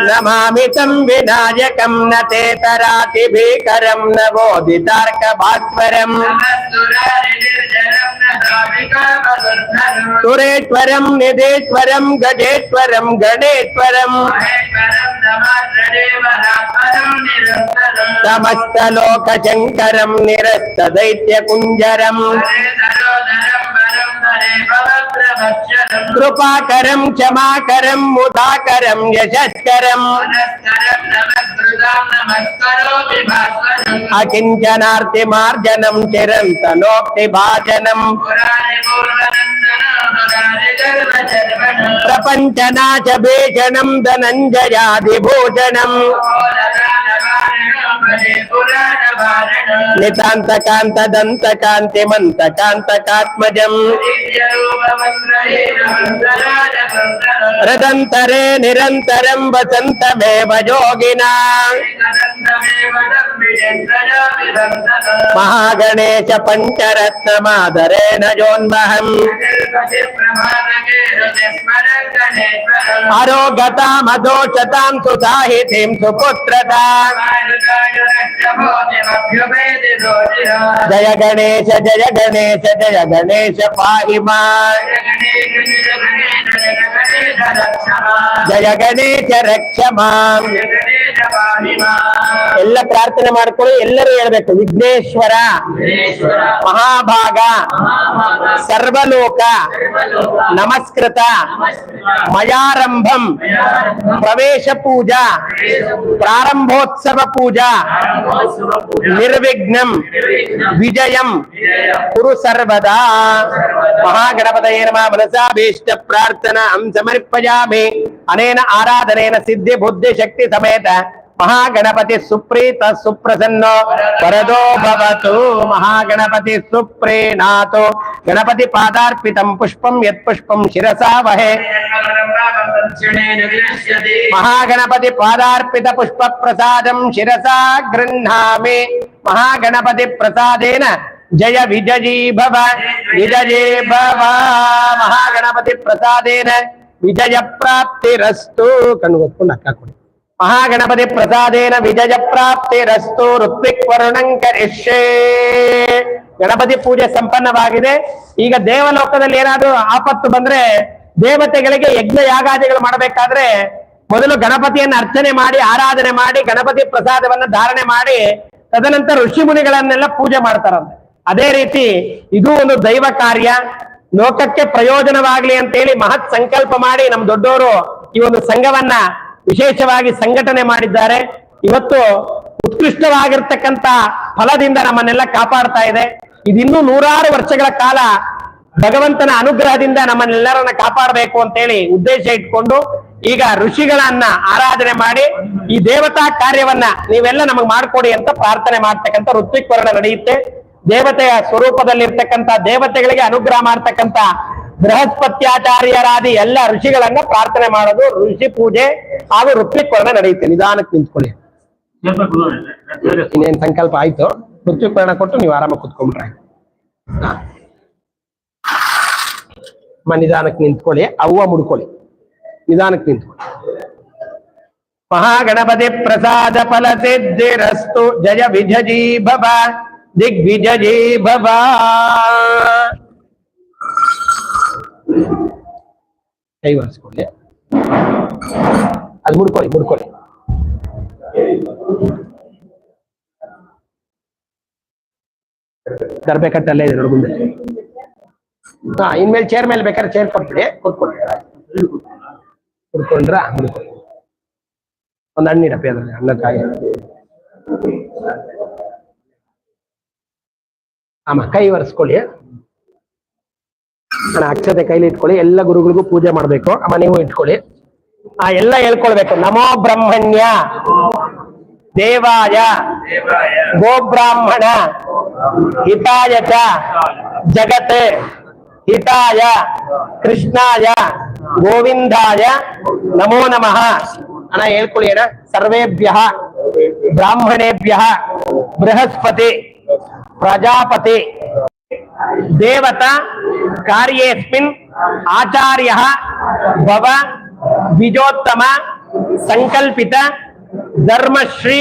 नमामि तं विनायकं न ते तराति भीकरं न बोधितार्कभास्वरम् सुरेश्वरं निधेश्वरं गजेश्वरं गणेश्वरं समस्तलोकशङ्करं निरस्तदैत्यकुञ्जरम् कृपाकरं क्षमाकरं मुदाकरं यशस्करम् अकिञ्चनार्तिमार्जनं चिरन्तनोक्तिभाजनम् प्रपञ्चनाशभीषणं धनञ्जयादिभूषणम् नितान्तकान्तदन्तकान्तिमन्तकान्तकात्मजम् रदन्तरे निरन्तरं वसन्तमेव योगिना महागणेश पञ्चरत्नमादरेण योन्महम् अरोगतामदोषतां सुसाहितीं सुपुत्रता जय गणेश जय गणेश जय गणेश पाहि मां जय गणेश रक्ष मां ಎಲ್ಲ ಪ್ರಾರ್ಥನೆ ಮಾಡ್ಕೊಳ್ಳಿ ಎಲ್ಲರೂ ಹೇಳಬೇಕು ವಿಘ್ನೇಶ್ವರ ಮಹಾಭಾಗ ಸರ್ವಲೋಕ ನಮಸ್ಕೃತ ಮಯಾರಂಭಂ ಪ್ರವೇಶ ಪೂಜಾ ಪ್ರಾರಂಭೋತ್ಸವ ಪೂಜಾ ನಿರ್ವಿಘ್ನಂ ವಿಜಯಂ ಕುರು ಸರ್ವದಾ ಮಹಾಗಣಪತಯೇ ನಮಃ ಮನಸಾಭೀಷ್ಟ ಪ್ರಾರ್ಥನಾಂ ಸಮರ್ಪಯಾಮಿ ಅನೇನ ಆರಾಧನೇನ ಸಿದ್ಧಿ ಬುದ್ಧಿ ಶಕ್ತಿ ಸಮೇತ महागणपति सुप्रीत सुप्रसन्नो वरदो भवतु महागणपति सुप्रीणातो गणपति पादार्पितं पुष्पं यत् पुष्पं शिरसा वहे महागणपति पादार्पित पुष्प प्रसादं शिरसा गृह्णामि महागणपति प्रसादेन जय विजयी भव महागणपति प्रसादेन विजय प्राप्तिरस्तु महागणपति प्रसादेन विजय प्राप्तिरस्तु ऋत्विक वर्णं करिष्ये गणपति पूजे संपನ್ನವಾಗಿದೆ ಈಗ ದೇವಲೋಕದಲ್ಲಿ ಏನಾದರೂ ಆಪತ್ತು ಬಂದ್ರೆ ದೇವತೆಗಳಿಗೆ ಯಜ್ಞ ಯಾಗಾದಿಗಳು ಮಾಡಬೇಕಾದ್ರೆ ಮೊದಲು ಗಣಪತಿಯನ್ನು ಅರ್ಚನೆ ಮಾಡಿ ಆರಾಧನೆ ಮಾಡಿ ಗಣಪತಿ ಪ್ರಸಾದವನ್ನು ಧಾರಣೆ ಮಾಡಿ ತದನಂತರ ಋಷಿ ಮುನಿಗಳನ್ನೆಲ್ಲ ಪೂಜೆ ಮಾಡ್ತಾರಂತೆ ಅದೇ ರೀತಿ ಇದು ಒಂದು ದೈವ ಕಾರ್ಯ ಲೋಕಕ್ಕೆ ಪ್ರಯೋಜನವಾಗಲಿ ಅಂತ ಹೇಳಿ ಮಹತ್ ಸಂಕಲ್ಪ ಮಾಡಿ ನಮ್ಮ ದೊಡ್ಡವರು ಈ ಒಂದು ಸಂಘವನ್ನ ವಿಶೇಷವಾಗಿ ಸಂಘಟನೆ ಮಾಡಿದ್ದಾರೆ ಇವತ್ತು ಉತ್ಕೃಷ್ಟವಾಗಿರ್ತಕ್ಕಂತ ಫಲದಿಂದ ನಮ್ಮನ್ನೆಲ್ಲ ಕಾಪಾಡ್ತಾ ಇದೆ ಇದಿನ್ನೂ ನೂರಾರು ವರ್ಷಗಳ ಕಾಲ ಭಗವಂತನ ಅನುಗ್ರಹದಿಂದ ನಮ್ಮನ್ನೆಲ್ಲರನ್ನ ಕಾಪಾಡಬೇಕು ಅಂತ ಹೇಳಿ ಉದ್ದೇಶ ಇಟ್ಕೊಂಡು ಈಗ ಋಷಿಗಳನ್ನ ಆರಾಧನೆ ಮಾಡಿ ಈ ದೇವತಾ ಕಾರ್ಯವನ್ನ ನೀವೆಲ್ಲ ನಮಗೆ ಮಾಡ್ಕೊಡಿ ಅಂತ ಪ್ರಾರ್ಥನೆ ಮಾಡ್ತಕ್ಕಂಥ ಋತ್ವಿಕ್ ವರ್ಣ ನಡೆಯುತ್ತೆ ದೇವತೆಯ ಸ್ವರೂಪದಲ್ಲಿರ್ತಕ್ಕಂಥ ದೇವತೆಗಳಿಗೆ ಅನುಗ್ರಹ ಮಾಡ್ತಕ್ಕಂಥ ಬೃಹಸ್ಪತ್ಯಾಚಾರ್ಯರಾದಿ ಎಲ್ಲ ಋಷಿಗಳನ್ನ ಪ್ರಾರ್ಥನೆ ಮಾಡೋದು ಋಷಿ ಪೂಜೆ ಹಾಗೂ ಋತ್ವಿಕ್ ವರ್ಣ ನಡೆಯುತ್ತೆ ನಿಧಾನಕ್ಕೆ ನಿಂತ್ಕೊಳ್ಳಿ ಇನ್ನೇನ್ ಸಂಕಲ್ಪ ಆಯ್ತು ಋತ್ವಿಕ್ ವರ್ಣ ಕೊಟ್ಟು ನೀವು ಆರಾಮಾಗಿ ಕುತ್ಕೊಂಡ್ಬಿಟ್ರೆ ನಿಧಾನಕ್ಕೆ ನಿಂತ್ಕೊಳ್ಳಿ ಅವ್ವ ಮುಡ್ಕೊಳ್ಳಿ ನಿಧಾನಕ್ಕೆ ನಿಂತ್ಕೊಳ್ಳಿ ಮಹಾಗಣಪತಿ ಪ್ರಸಾದ ಫಲ ಸಿದ್ಧಿರಸ್ತು ಜಯ ವಿಜಯೀ ಭವ ದಿಗ್ವಿಜಯೀ ಭವ ಕೈ ಒರೆಸ್ಕೊಳ್ಳಿ ಅದು ಮುಡ್ಕೊಳ್ಳಿ ದರ್ಬೆ ಕಟ್ಟಲ್ಲೇ ಇದೆ ನೋಡಿ ಮುಂದೆ ಇನ್ಮೇಲೆ ಚೇರ್ ಮೇಲೆ ಬೇಕಾದ್ರೆ ಚೇರ್ ಕೊಟ್ಬಿಡಿ ಕುಡ್ಕೊಂಡ್ರ ಒಂದು ಹಣ್ಣಿಡಪ್ಪಿ ಅದ್ರಲ್ಲಿ ಹಣ್ಣಕ್ಕಾಗಿ ಆಮ ಕೈ ಒರೆಸ್ಕೊಳ್ಳಿ ಅಕ್ಷತೆ ಕೈಲಿ ಇಟ್ಕೊಳ್ಳಿ ಎಲ್ಲ ಗುರುಗಳಿಗೂ ಪೂಜೆ ಮಾಡ್ಬೇಕು ಅಮ್ಮ ನೀವು ಇಟ್ಕೊಳ್ಳಿ ಎಲ್ಲ ಹೇಳ್ಕೊಳ್ಬೇಕು ನಮೋ ಬ್ರಹ್ಮಣ್ಯ ದೇವಾಯ ಗೋಬ್ರಾಹ್ಮಣ ಹಿತಾಯ ಚ ಜಗತ್ ಹಿತಾಯ ಕೃಷ್ಣಾಯ ಗೋವಿಂದಾಯ ನಮೋ ನಮಃ ಅಣ್ಣ ಹೇಳ್ಕೊಳ್ಳಿ ಅಣ್ಣ ಸರ್ವೇಭ್ಯ ಬ್ರಾಹ್ಮಣೇಭ್ಯ ಬೃಹಸ್ಪತಿ ಪ್ರಜಾಪತಿ ದೇವತಾ ಕಾರ್ಯೇಸ್ಮಿನ್ ಆಚಾರ್ಯ ಭವ ದ್ವಿಜೋತ್ತಮ ಸಂಕಲ್ಪಿತ ಧರ್ಮಶ್ರೀ